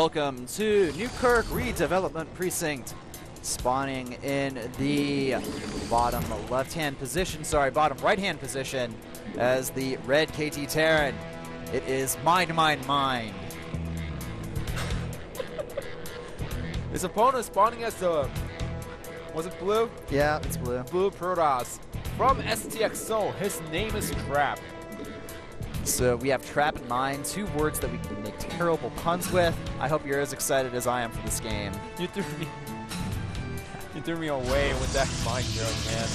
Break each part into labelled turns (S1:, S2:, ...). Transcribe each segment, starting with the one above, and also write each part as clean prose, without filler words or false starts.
S1: welcome to Newkirk Redevelopment Precinct. Spawning in the bottom left-hand position, sorry, bottom right-hand position as the red KT Terran. It is Mind.
S2: His opponent spawning as the, was it blue?
S1: Yeah, it's blue.
S2: Blue Protoss from STX, so his name is Trap.
S1: So we have Trap and Mind, two words that we can make terrible puns with. I hope you're as excited as I am for this game.
S2: You threw me away with that mind joke, man.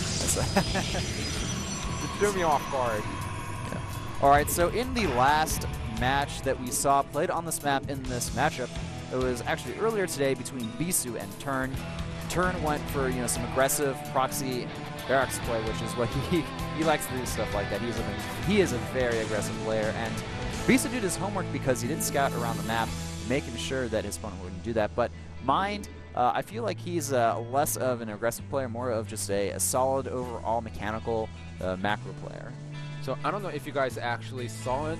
S2: You threw me off guard.
S1: Yeah. Alright, so in the last match that we saw played on this map in this matchup, it was actually earlier today between Bisu and Turn. Turn went for some aggressive proxy barracks play, which is what he likes to do, stuff like that. He is a very aggressive player, and Bisu did his homework because he did scout around the map, making sure that his opponent wouldn't do that. But Mind, I feel like he's less of an aggressive player, more of just a solid overall mechanical macro player.
S2: So I don't know if you guys actually saw it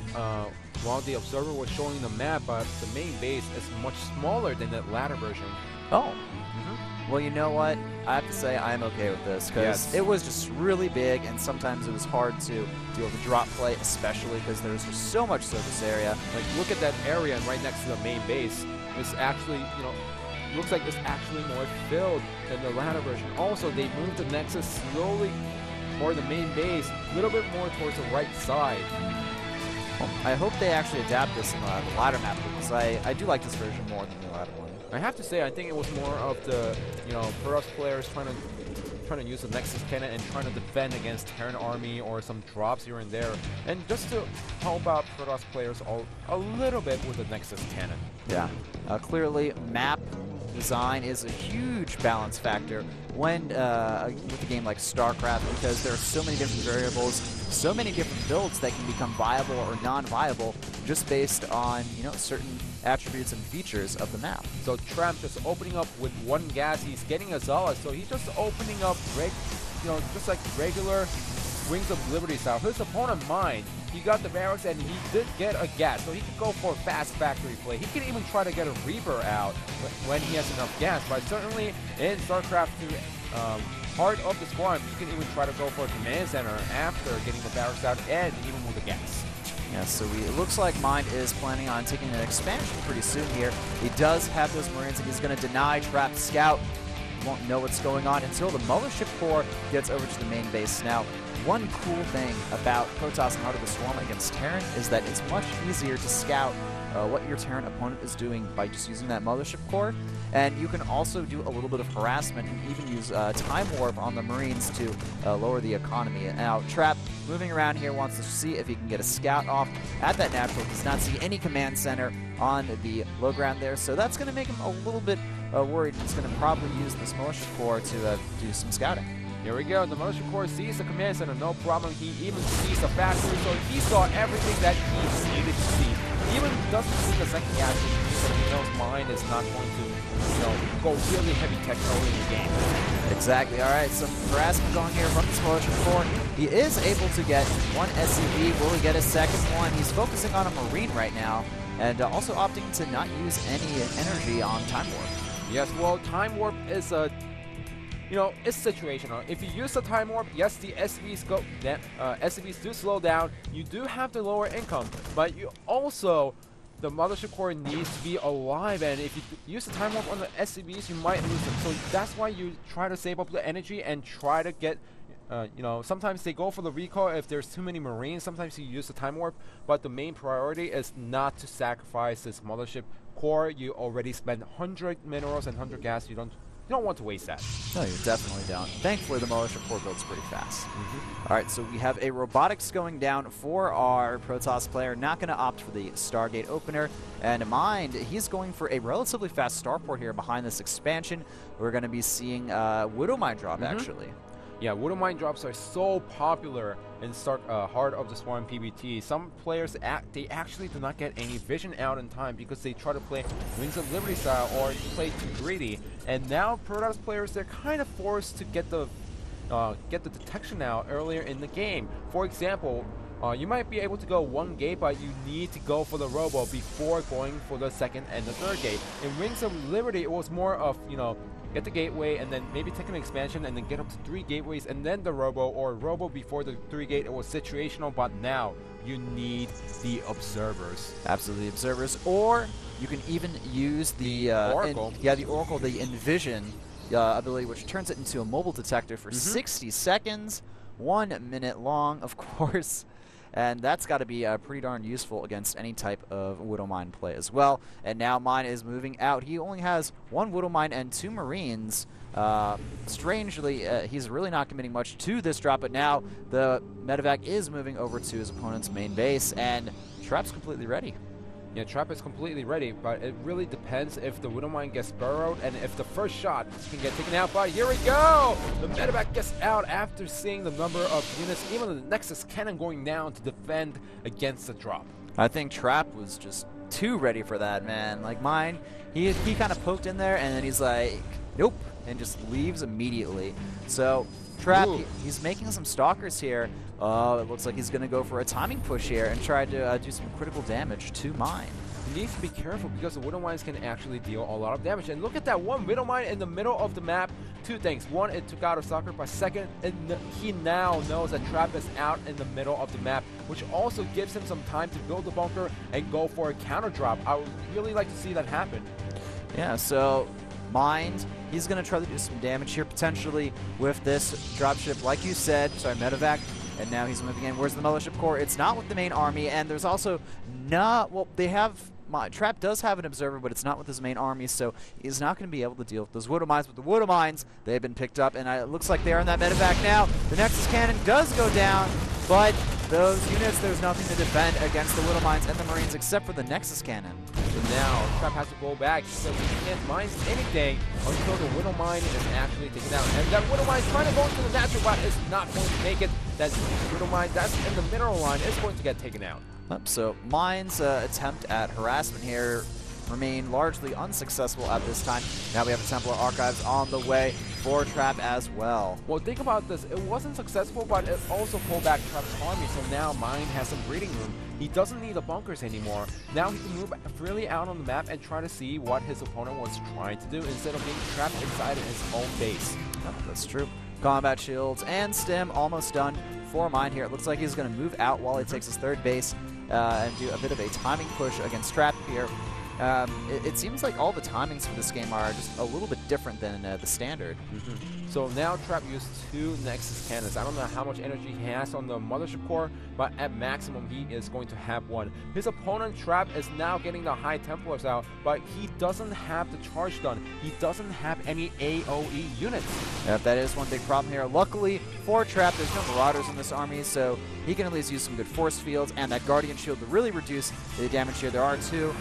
S2: while the observer was showing the map, but the main base is much smaller than the latter version.
S1: Oh. Well, you know what? I have to say I'm okay with this because it was just really big, and sometimes it was hard to deal with the drop play, especially because there's just so much surface area.
S2: Like, look at that area right next to the main base. It's actually, looks like it's actually more filled than the latter version. Also, they moved the Nexus slowly, or the main base, a little bit more towards the right side.
S1: Well, I hope they actually adapt this in the latter map, because I do like this version more than the latter one.
S2: I have to say, I think it was more of the, Protoss players trying to use the Nexus cannon and trying to defend against Terran army or some drops here and there, and just to help out Protoss players a little bit with the Nexus cannon.
S1: Yeah, clearly map design is a huge balance factor when with a game like Starcraft, because there are so many different variables, so many different builds that can become viable or non-viable just based on certain attributes and features of the map.
S2: So Trap just opening up with one gas. He's getting a Zala, so he's just opening up, just like regular Wings of Liberty style. His opponent Mind, he got the barracks and he did get a gas, so he could go for a fast factory play. He can even try to get a Reaper out when he has enough gas. But certainly in Starcraft2, Heart of the Swarm, he can even try to go for a command center after getting the barracks out and even with the gas.
S1: Yeah, so it looks like Mind is planning on taking an expansion pretty soon here. He does have those Marines, and he's going to deny Trap Scout. He won't know what's going on until the Mothership Core gets over to the main base. Now, one cool thing about Protoss and Heart of the Swarm against Terran is that it's much easier to scout what your Terran opponent is doing by just using that Mothership Core. And you can also do a little bit of harassment and even use Time Warp on the Marines to lower the economy. Now, Trap, moving around here, wants to see if he can get a scout off at that natural. Does not see any command center on the low ground there, so that's going to make him a little bit worried. He's going to probably use this Militia Corps to do some scouting.
S2: Here we go. The Militia Corps sees the command center, no problem. He even sees the factory, so he saw everything that he needed to see. He even doesn't see the second gas, so he knows Mind is not going to, go really heavy tech early in the game.
S1: Exactly. All right, some harassment going here from this Militia Corps. He is able to get one SCV. Will he get a second one? He's focusing on a Marine right now, and also opting to not use any energy on Time Warp.
S2: Yes, well, Time Warp is a it's situational. If you use the Time Warp, yes, the SCVs do slow down. You do have the lower income, but you also, the Mothership Core needs to be alive, and if you use the Time Warp on the SCVs, you might lose them. So that's why you try to save up the energy and try to get, sometimes they go for the recall if there's too many Marines. Sometimes you use the Time Warp, but the main priority is not to sacrifice this Mothership Core. You already spent 100 minerals and 100 gas. You don't want to waste that.
S1: No, you definitely don't. Thankfully, the Militia Core builds pretty fast. All right, so we have a robotics going down for our Protoss player. Not going to opt for the Stargate opener. And Mind, he's going for a relatively fast starport here behind this expansion. We're going to be seeing Widow Mine drop, actually.
S2: Yeah, Widow Mine drops are so popular in Heart of the Swarm PBT. Some players, they actually do not get any vision out in time because they try to play Wings of Liberty style or play too greedy. And now Protoss players, they're kind of forced to get the detection out earlier in the game. For example, You might be able to go one gate, but you need to go for the robo before going for the second and the third gate. In Rings of Liberty, it was more of, you know, get the gateway and then maybe take an expansion and then get up to 3 gateways and then the robo, or robo before the 3 gate. It was situational, but now you need the observers.
S1: Absolutely, observers. Or you can even use the
S2: Oracle.
S1: the Oracle, the Envision ability, which turns it into a mobile detector for 60 seconds, 1 minute long, of course. And that's got to be pretty darn useful against any type of Widow Mine play as well. And now Mine is moving out. He only has 1 Widow Mine and 2 Marines. Strangely, he's really not committing much to this drop, but now the medevac is moving over to his opponent's main base, and Trap's completely ready.
S2: Yeah, Trap is completely ready, but it really depends if the Widow Mine gets burrowed and if the first shot can get taken out. But here we go! The medevac gets out after seeing the number of units, even the Nexus Cannon going down to defend against the drop.
S1: I think Trap was just too ready for that, man. Like Mine, he kind of poked in there, and then he's like, nope, and just leaves immediately. So Trap, he's making some stalkers here. It looks like he's going to go for a timing push here and try to do some critical damage to Mine.
S2: He needs to be careful because the Widow Mines can actually deal a lot of damage. And look at that one Widow Mine in the middle of the map. 2 things. One, it took out a Stalker, but second, he now knows that Trap is out in the middle of the map, which also gives him some time to build the bunker and go for a counter drop. I would really like to see that happen.
S1: Yeah, so Mind, he's going to try to do some damage here potentially with this dropship, like you said. Sorry, medevac. And now he's moving in. Where's the Mothership Core? It's not with the main army, and there's also not, well, they have, Trap does have an observer, but it's not with his main army, so he's not going to be able to deal with those Widow Mines. But the Widow Mines, they've been picked up, and it looks like they're in that medevac now. The Nexus Cannon does go down, but those units, there's nothing to defend against the Widow Mines and the Marines except for the Nexus Cannon.
S2: So now Trap has to go back, so he can't mine anything until the Widow Mine is actually taken out. And that Widow Mine trying to go into the natural, but is not going to make it. That Widow Mine that's in the mineral line is going to get taken out.
S1: So Mine's attempt at harassment here remain largely unsuccessful at this time. Now we have the Templar Archives on the way for Trap as well.
S2: Well, think about this. It wasn't successful, but it also pulled back Trap's army, so now Mine has some breathing room. He doesn't need the bunkers anymore. Now he can move freely out on the map and try to see what his opponent was trying to do instead of being trapped inside of his own base.
S1: Oh, that's true. Combat shields and stim almost done for Mine here. It looks like he's going to move out while he takes his 3rd base and do a bit of a timing push against Trap here. It seems like all the timings for this game are just a little bit different than the standard.
S2: So now Trap used 2 Nexus Cannons. I don't know how much energy he has on the Mothership Core, but at maximum he is going to have 1. His opponent Trap is now getting the High Templars out, but he doesn't have the charge done. He doesn't have any AoE units.
S1: Yep, that is one big problem here. Luckily for Trap, there's no Marauders in this army, so he can at least use some good force fields and that Guardian Shield to really reduce the damage here. There are 2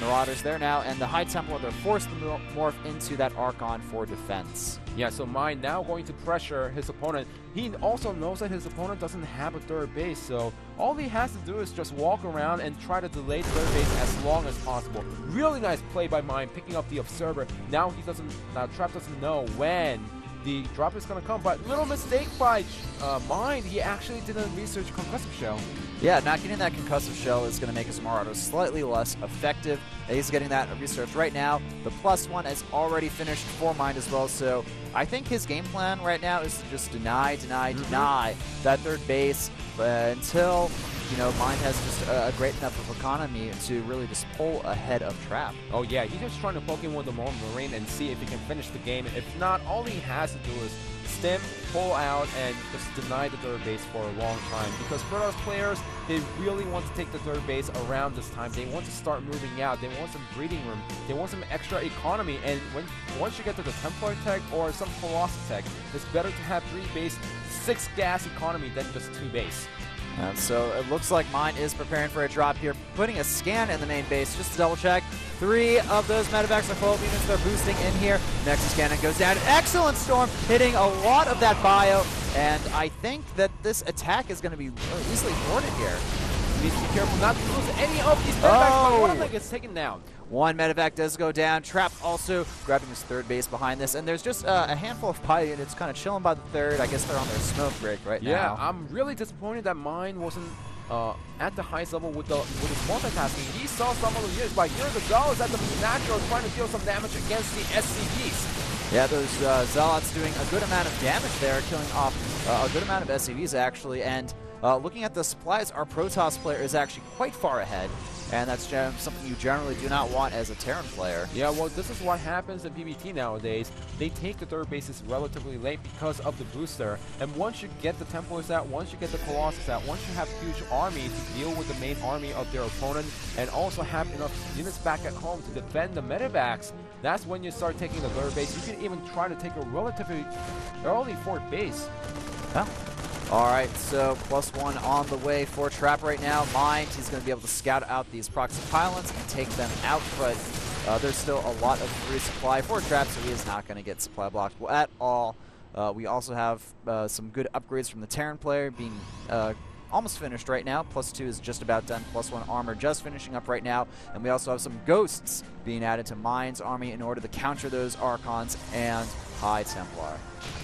S1: Marauders there now, and the High Templar, they're forced to morph into that Archon for defense.
S2: Yeah, so Mine now going to pressure his opponent. He also knows that his opponent doesn't have a 3rd base, so all he has to do is just walk around and try to delay the 3rd base as long as possible. Really nice play by Mine, picking up the Observer. Now Trap doesn't know when the drop is going to come, but little mistake by Mine. He actually didn't research Concussive Shell.
S1: Yeah, not getting that Concussive Shell is going to make his Marauders slightly less effective. He's getting that research right now. The +1 is already finished for Mine as well, so I think his game plan right now is to just deny that 3rd base until, you know, Mine has just a great enough of economy to really just pull ahead of Trap.
S2: Oh yeah, he's just trying to poke in with the Marine and see if he can finish the game. If not, all he has to do is stim, pull out, and just deny the 3rd base for a long time. Because Protoss players, they really want to take the 3rd base around this time. They want to start moving out. They want some breathing room. They want some extra economy. And once you get to the Templar tech or some Colossus tech, it's better to have 3 base, 6 gas economy than just 2 base.
S1: And so it looks like Mine is preparing for a drop here, putting a scan in the main base just to double check. 3 of those medevacs are full units. They're boosting in here. Nexus Cannon goes down. Excellent Storm, hitting a lot of that bio. And I think that this attack is going to be easily thwarted here.
S2: He needs to be careful not to lose any of these medevacs, but one of them gets taken down.
S1: One medevac does go down. Trap also grabbing his third base behind this. And there's just a handful of Pi units kind of chilling by the third. I guess they're on their smoke break right now.
S2: Yeah, I'm really disappointed that mine wasn't at the highest level with his multitasking. He saw some of the units, but here the Zealots at the natural trying to deal some damage against the SCVs.
S1: Yeah, those Zealots doing a good amount of damage there, killing off a good amount of SCVs actually. And looking at the supplies, our Protoss player is actually quite far ahead. And that's something you generally do not want as a Terran player.
S2: Yeah, well, this is what happens in PvP nowadays. They take the third bases relatively late because of the booster. And once you get the Templars out, once you get the Colossus out, once you have huge army to deal with the main army of their opponent, and also have enough units back at home to defend the medevacs, that's when you start taking the third base. You can even try to take a relatively early fourth base.
S1: Huh? Alright, so +1 on the way for Trap right now. Mind, he's going to be able to scout out these proxy pylons and take them out, but there's still a lot of free supply for Trap, so he is not going to get supply blocked at all. We also have some good upgrades from the Terran player being almost finished right now. +2 is just about done. +1 armor just finishing up right now. And we also have some ghosts being added to Mind's army in order to counter those Archons and High Templar.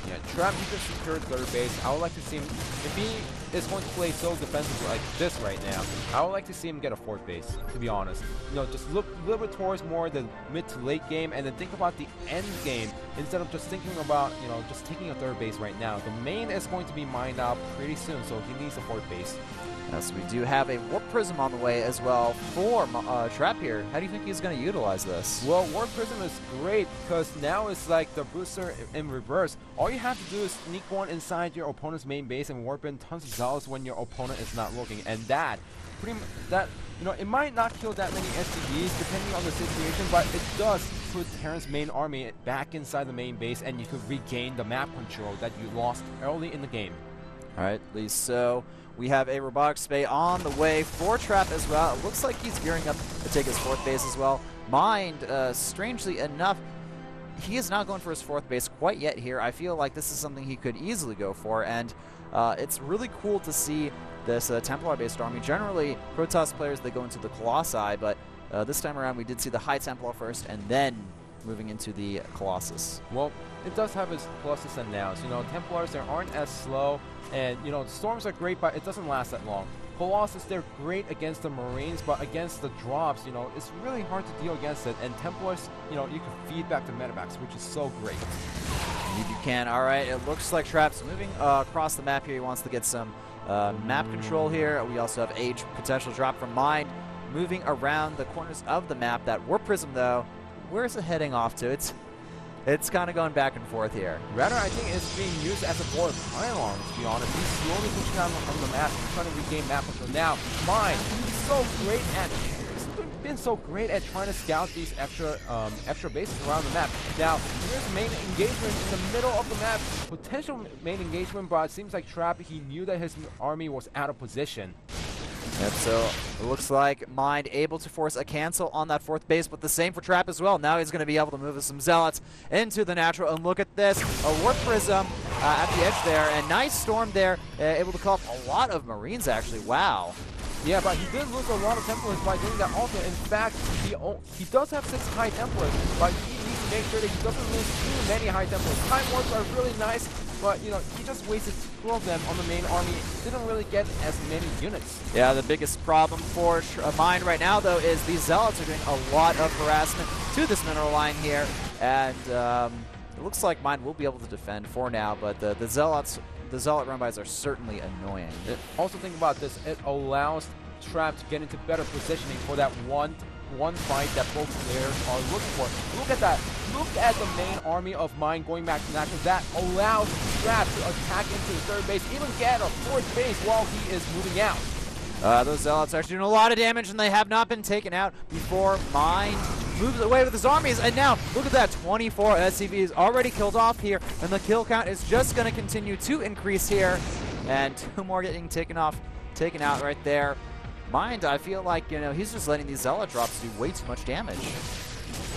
S2: Yeah, Trap, he just secured third base. I would like to see him, if he is going to play so defensive like this right now, I would like to see him get a fourth base, to be honest. You know, just look a little bit towards more the mid to late game and then think about the end game instead of just thinking about, you know, just taking a third base right now. The main is going to be mined out pretty soon, so he needs a fourth base.
S1: Yes, we do have a Warp Prism on the way as well for Trap here. How do you think he's going to utilize this?
S2: Well, Warp Prism is great because now it's like the booster in reverse. All you have to do is sneak one inside your opponent's main base and warp in tons of Zealots when your opponent is not looking. And that, you know, it might not kill that many SCVs depending on the situation, but it does put Terran's main army back inside the main base and you could regain the map control that you lost early in the game.
S1: Alright, at least so. We have a Robotic Spay on the way for Trap as well. It looks like he's gearing up to take his fourth base as well. Mind, strangely enough, he is not going for his fourth base quite yet here. I feel like this is something he could easily go for, and it's really cool to see this Templar-based army. Generally, Protoss players, they go into the Colossi, but this time around we did see the High Templar first, and then moving into the Colossus.
S2: Well, it does have its pluses and downs. You know, Templars, they aren't as slow, and, you know, Storms are great, but it doesn't last that long. Colossus, they're great against the Marines, but against the drops, you know, it's really hard to deal against it. And Templars, you know, you can feed back to medevacs, which is so great.
S1: Indeed you can. All right, it looks like Trap's moving across the map here. He wants to get some map control here. We also have a potential drop from Mind moving around the corners of the map. That Warp Prism, though, where's it heading off to? It's kind of going back and forth here.
S2: Rather, I think it's being used as a board pylon, to be honest. He's slowly pushing out on the map, trying to regain map control. Now, Mine, he's so great at, he's been so great at trying to scout these extra bases around the map. Now, here's main engagement in the middle of the map. Potential main engagement, but it seems like Trap, he knew that his army was out of position.
S1: Yep, so it looks like Mind able to force a cancel on that fourth base, but the same for Trap as well. Now he's going to be able to move some Zealots into the natural, and look at this, a Warp Prism at the edge there, and nice Storm there, able to call up a lot of Marines actually, wow.
S2: Yeah, but he did lose a lot of Templars by doing that also. In fact, he does have 6 High Templars, but he needs to make sure that he doesn't lose too many High Templars. Time Warps are really nice, but, you know, he just wasted 2 of them on the main army. Didn't really get as many units.
S1: Yeah, the biggest problem for Mind right now, though, is these Zealots are doing a lot of harassment to this mineral line here, and it looks like Mind will be able to defend for now, but the Zealot run-bys are certainly annoying.
S2: Also think about this, it allows Trap to get into better positioning for that one fight that both players are looking for. Look at that. Look at the main army of Mind going back to natural. That allows Trap to attack into the third base, even get a fourth base while he is moving out.
S1: Those Zealots are actually doing a lot of damage, and they have not been taken out before Mind moves away with his armies. And now, look at that, 24 SCVs already killed off here, and the kill count is just going to continue to increase here. And 2 more getting taken out right there. Mind, I feel like, you know, he's just letting these Zealot drops do way too much damage.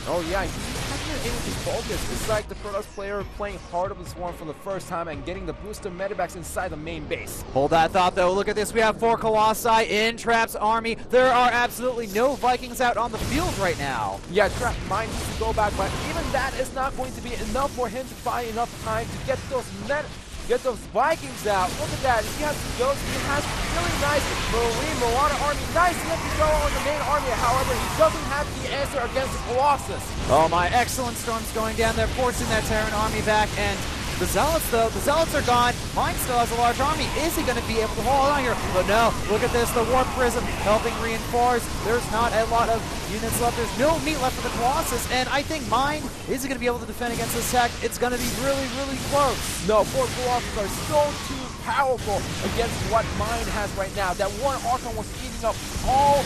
S2: Oh yeah, he had even able to focus. It's like the Protoss player playing Heart of the Swarm for the first time and getting the booster medivacs inside the main base.
S1: Hold that thought, though. Look at this. We have 4 Colossi in Trap's army. There are absolutely no Vikings out on the field right now.
S2: Yeah, Trap might need to go back, but even that is not going to be enough for him to find enough time to get those Vikings out. Look at that. He has Ghost. He has really nice Marine Marauder army. Nice hit control on the main army. However, he doesn't have the answer against the Colossus.
S1: Oh my, excellent storms going down there, forcing that Terran army back. And the Zealots, though, the Zealots are gone. Mine still has a large army. Is he going to be able to hold on here? But no, look at this. The Warp Prism helping reinforce. There's not a lot of units left. There's no meat left for the Colossus. And I think Mine is going to be able to defend against this tech. It's going to be really, really close.
S2: No, 4 Colossus are so too powerful against what Mine has right now. That one Archon was eating up all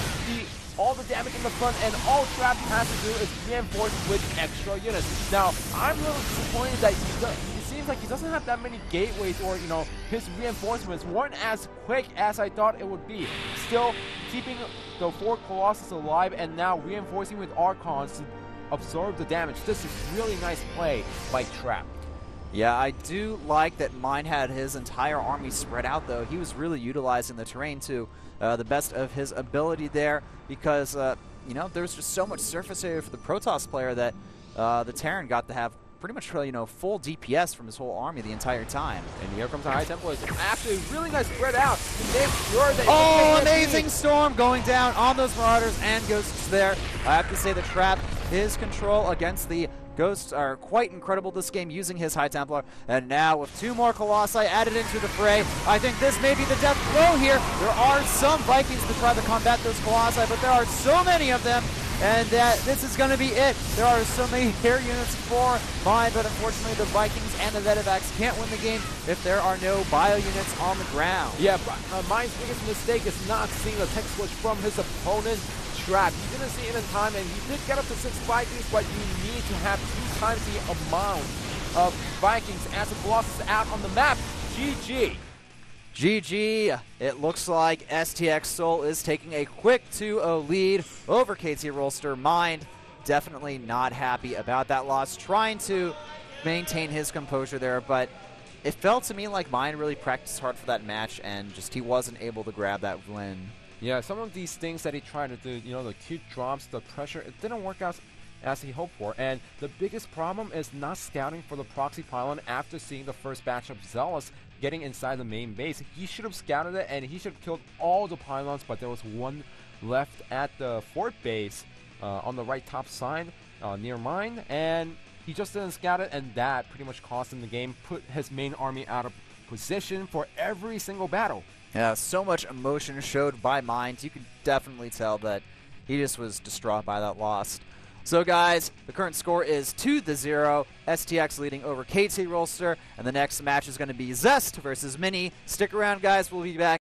S2: the damage in the front, and all Trap has to do is reinforce with extra units. Now, I'm a little disappointed that it seems like he doesn't have that many gateways, or, you know, his reinforcements weren't as quick as I thought it would be. Still, keeping the 4 Colossus alive and now reinforcing with Archons to absorb the damage. This is really nice play by Trap.
S1: Yeah, I do like that Mine had his entire army spread out, though. He was really utilizing the terrain to the best of his ability there, because, you know, there's just so much surface area for the Protoss player that the Terran got to have pretty much, you know, full DPS from his whole army the entire time.
S2: And here comes the High Templar. It's actually really nice spread out to make sure that
S1: amazing storm going down on those Marauders and Ghosts there. I have to say the Trap, his control against the Ghosts are quite incredible this game, using his High Templar. And now with 2 more Colossi added into the fray, I think this may be the death blow here. There are some Vikings to try to combat those Colossi, but there are so many of them, and this is going to be it. There are so many air units for Mine, but unfortunately the Vikings and the Medivacs can't win the game if there are no bio units on the ground.
S2: Yeah, Mine's biggest mistake is not seeing the tech switch from his opponent. Trap. He didn't see it in time, and he did get up to 6 Vikings, but you need to have 2 times the amount of Vikings as the Colossus out on the map. GG.
S1: GG. It looks like STX Seoul is taking a quick 2-0 lead over KT Rolster. Mind definitely not happy about that loss, trying to maintain his composure there, but it felt to me like Mind really practiced hard for that match, and just he wasn't able to grab that win.
S2: Yeah, some of these things that he tried to do, you know, the cute drops, the pressure, it didn't work out as he hoped for. And the biggest problem is not scouting for the proxy pylon after seeing the first batch of Zealots getting inside the main base. He should have scouted it, and he should have killed all the pylons, but there was one left at the fort base on the right top side near Mine, and he just didn't scout it, and that pretty much cost him the game, put his main army out of position for every single battle.
S1: Yeah, so much emotion showed by Mind. You could definitely tell that he just was distraught by that loss. So guys, the current score is 2-0. STX leading over KT Rolster, and the next match is going to be Zest versus Mini. Stick around, guys. We'll be back.